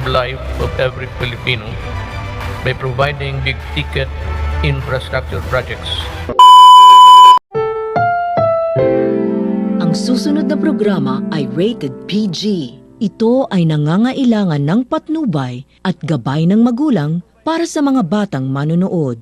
life of every Filipino by providing big-ticket infrastructure projects. Ang susunod na programa ay rated PG. Ito ay nangangailangan ng patnubay at gabay ng magulang para sa mga batang manonood.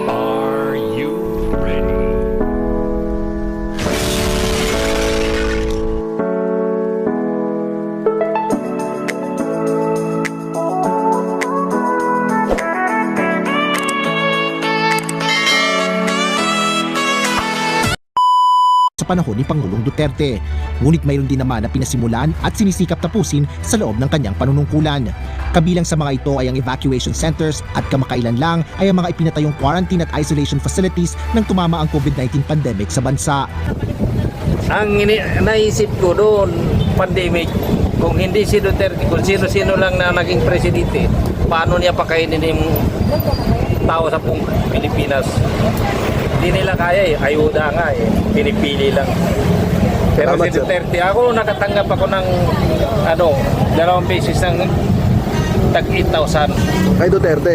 Are you ready? Sa panahon ni Pangulong Duterte. Ngunit mayroon din naman na pinasimulan at sinisikap tapusin sa loob ng kanyang panunungkulan. Kabilang sa mga ito ay ang evacuation centers at kamakailan lang ay ang mga ipinatayong quarantine at isolation facilities nang tumama ang COVID-19 pandemic sa bansa. Ang naisip ko doon, pandemic, kung hindi si Duterte, kung sino-sino lang na naging presidente, paano niya pakainin yung tao sa buong Pilipinas? Hindi nila kaya ayuda nga pinipili lang. Pero si Duterte, ako nakatanggap ako ng 2 beses ng tag 8,000. Kay Duterte?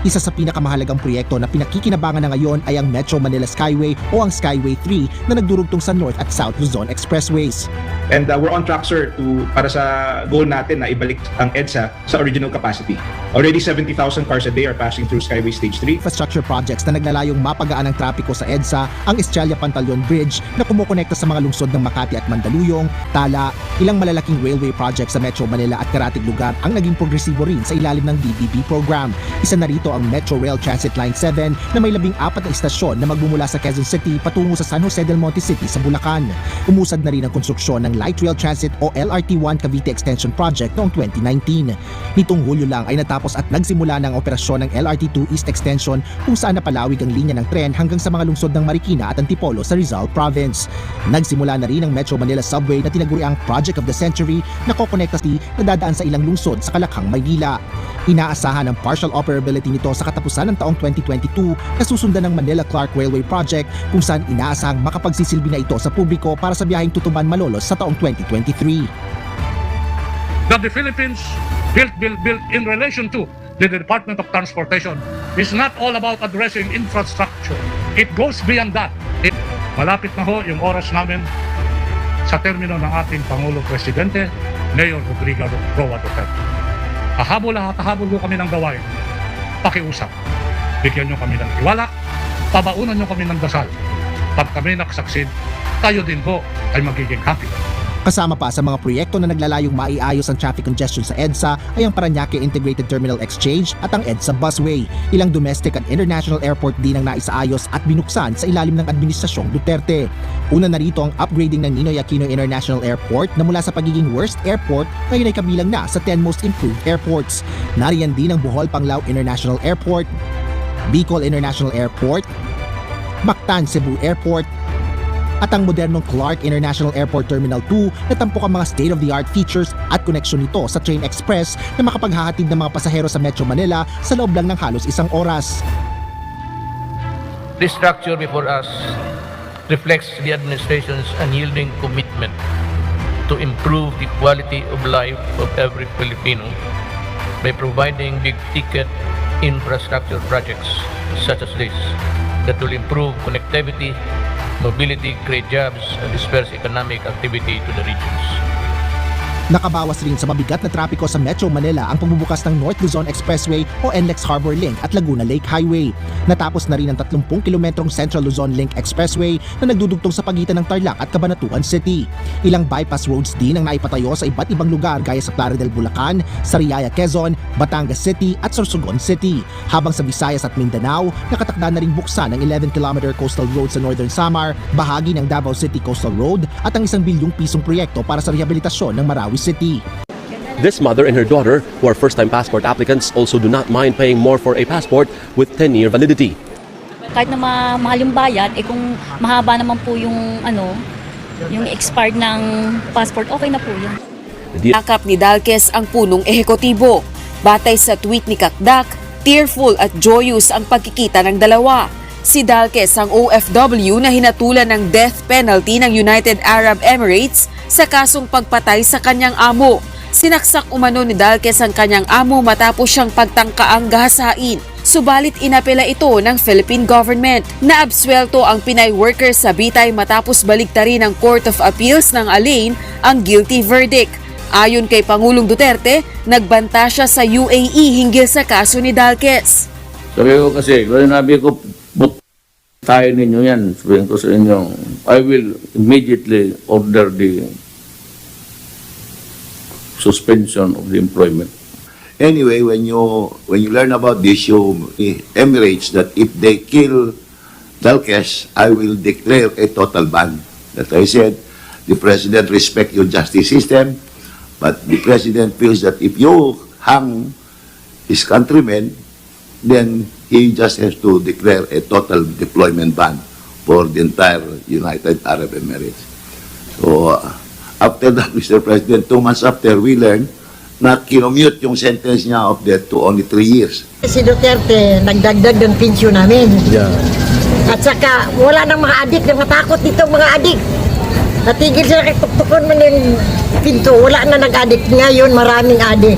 Isa sa pinakamahalagang proyekto na pinakikinabangan na ngayon ay ang Metro Manila Skyway o ang Skyway 3 na nagdurugtong sa North at South Luzon Expressways. And we're on track, sir, para sa goal natin na ibalik ang EDSA sa original capacity. Already 70,000 cars a day are passing through Skyway Stage 3. Infrastructure projects na naglalayong mapagaan ang trapiko sa EDSA, ang Estrella-Pantaleon Bridge na kumukonekta sa mga lungsod ng Makati at Mandaluyong, Tala, ilang malalaking railway projects sa Metro Manila at karatig lugar ang naging progresibo rin sa ilalim ng BBB program. Isa na rito ang Metro Rail Transit Line 7 na may 14 na istasyon na magmumula sa Quezon City patungo sa San Jose del Monte City sa Bulacan. Umusad na rin ang konstruksyon ng Light Rail Transit o LRT1 Cavite Extension Project noong 2019. Nitong Hulyo lang ay natapos at nagsimula ng operasyon ng LRT2 East Extension kung saan napalawig ang linya ng tren hanggang sa mga lungsod ng Marikina at Antipolo sa Rizal Province. Nagsimula na rin ang Metro Manila Subway na tinaguriang Project of the Century na kokonekta na dadaan sa ilang lungsod sa Kalakhang, Maynila. Inaasahan ang partial operability nito sa katapusan ng taong 2022 na susundan ng Manila Clark Railway Project kung saan inaasahang makapagsisilbi na ito sa publiko para sa biyaheng Tutuban Malolos sa taong 2023. That the Philippines built in relation to the Department of Transportation is not all about addressing infrastructure. It goes beyond that. Malapit na ho yung oras namin sa termino ng ating Pangulong Presidente, Mayor Rodrigo Roa Duterte. Hahabol ko kami ng gawain. Pakiusap. Bigyan nyo kami ng tiwala. Pabaunan nyo kami ng dasal. Pag kami nakasaksid, tayo din po ay magiging happy. Kasama pa sa mga proyekto na naglalayong maiayos ang traffic congestion sa EDSA ay ang Parañaque Integrated Terminal Exchange at ang EDSA Busway. Ilang domestic at international airport din ang naisaayos at binuksan sa ilalim ng Administrasyong Duterte. Una na rito ang upgrading ng Ninoy Aquino International Airport na mula sa pagiging worst airport ngayon ay kabilang na sa 10 most improved airports. Nariyan din ang Bohol Panglao International Airport, Bicol International Airport, Mactan Cebu Airport, at ang modernong Clark International Airport Terminal 2 na tampok ang mga state-of-the-art features at koneksyon nito sa Train Express na makapaghahatid ng mga pasahero sa Metro Manila sa loob lang ng halos 1 oras. This structure before us reflects the administration's unyielding commitment to improve the quality of life of every Filipino by providing big-ticket infrastructure projects such as this that will improve connectivity, mobility, create jobs, and disperse economic activity to the regions. Nakabawas rin sa mabigat na trapiko sa Metro Manila ang pagbubukas ng North Luzon Expressway o NLEX Harbor Link at Laguna Lake Highway. Natapos na rin ang 30 kilometrong Central Luzon Link Expressway na nagdudugtong sa pagitan ng Tarlac at Cabanatuan City. Ilang bypass roads din ang naipatayo sa iba't ibang lugar gaya sa Plaridel, Bulacan, Sariaya, Quezon, Batangas City at Sorsogon City. Habang sa Visayas at Mindanao, nakatakda na rin buksan ang 11-kilometer coastal road sa Northern Samar, bahagi ng Davao City Coastal Road at ang 1 bilyong pisong proyekto para sa rehabilitasyon ng Marawi City. This mother and her daughter, who are first-time passport applicants, also do not mind paying more for a passport with 10-year validity. Kahit na mahal yung bayad, kung mahaba naman po yung yung expired ng passport, okay na po yun. Nakap ni Dalquez ang punong ehekutibo. Batay sa tweet ni Kakdak, tearful at joyous ang pagkikita ng dalawa. Si Dalquez ang OFW na hinatulan ng death penalty ng United Arab Emirates sa kasong pagpatay sa kanyang amo. Sinaksak umano ni Dalquez ang kanyang amo matapos siyang pagtangkaang gahasain. Subalit inapela ito ng Philippine government. Naabswelto ang Pinay worker sa Bitay matapos baliktarin ng Court of Appeals ng Alain ang guilty verdict. Ayon kay Pangulong Duterte, nagbanta siya sa UAE hinggil sa kaso ni Dalquez. Sabi ko kasi, kung nabi ko, tayo ninyo yan. Sabihin ko sa inyo, I will immediately order the suspension of the employment. Anyway, when you learn about this, you Emirates that if they kill Dalquez, I will declare a total ban. That I said, the president respect your justice system, but the president feels that if you hang his countrymen, then he just has to declare a total deployment ban for the entire United Arab Emirates. So, after that, Mr. President, 2 months after, we learned na kinomute yung sentence niya of death to only 3 years. Si Duterte, nagdagdag ng pensyon namin. Yeah. At saka, wala nang mga adik na matakot dito mga adik. Natigil sila kay tuktukon man yung pinto. Wala na nag-adik. Ngayon, maraming adik.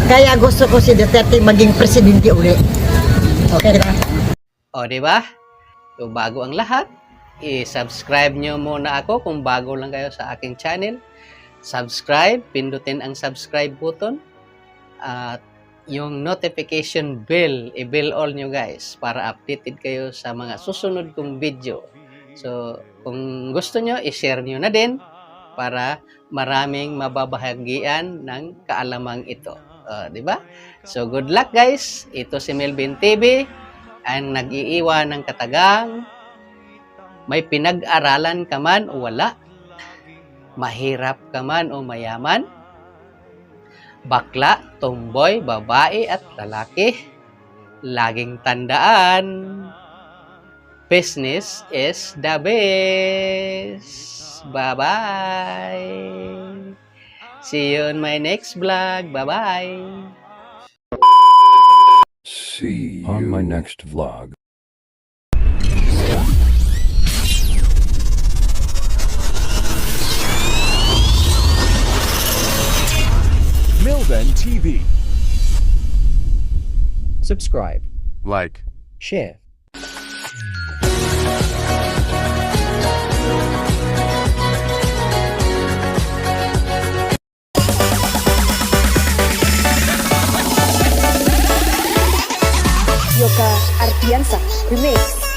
Kaya gusto ko si Duterte maging presidente uli. Okay na? O, diba? So, bago ang lahat, i-subscribe nyo muna ako kung bago lang kayo sa aking channel. Subscribe, pindutin ang subscribe button at yung notification bell, i-bell all nyo guys para updated kayo sa mga susunod kong video. So, kung gusto nyo, i-share nyo na din para maraming mababahagian ng kaalamang ito. Diba? So, good luck guys. Ito si Melvin TV, ang nag-iiwan ng katagang. May pinag-aralan ka man o wala, mahirap ka man o mayaman, bakla, tomboy, babae at lalaki, laging tandaan, business is the best. Bye-bye. See you on my next vlog. Bye-bye. See you on my next vlog. Milben TV. Subscribe. Like. Share. Yoka Artiansa Remix.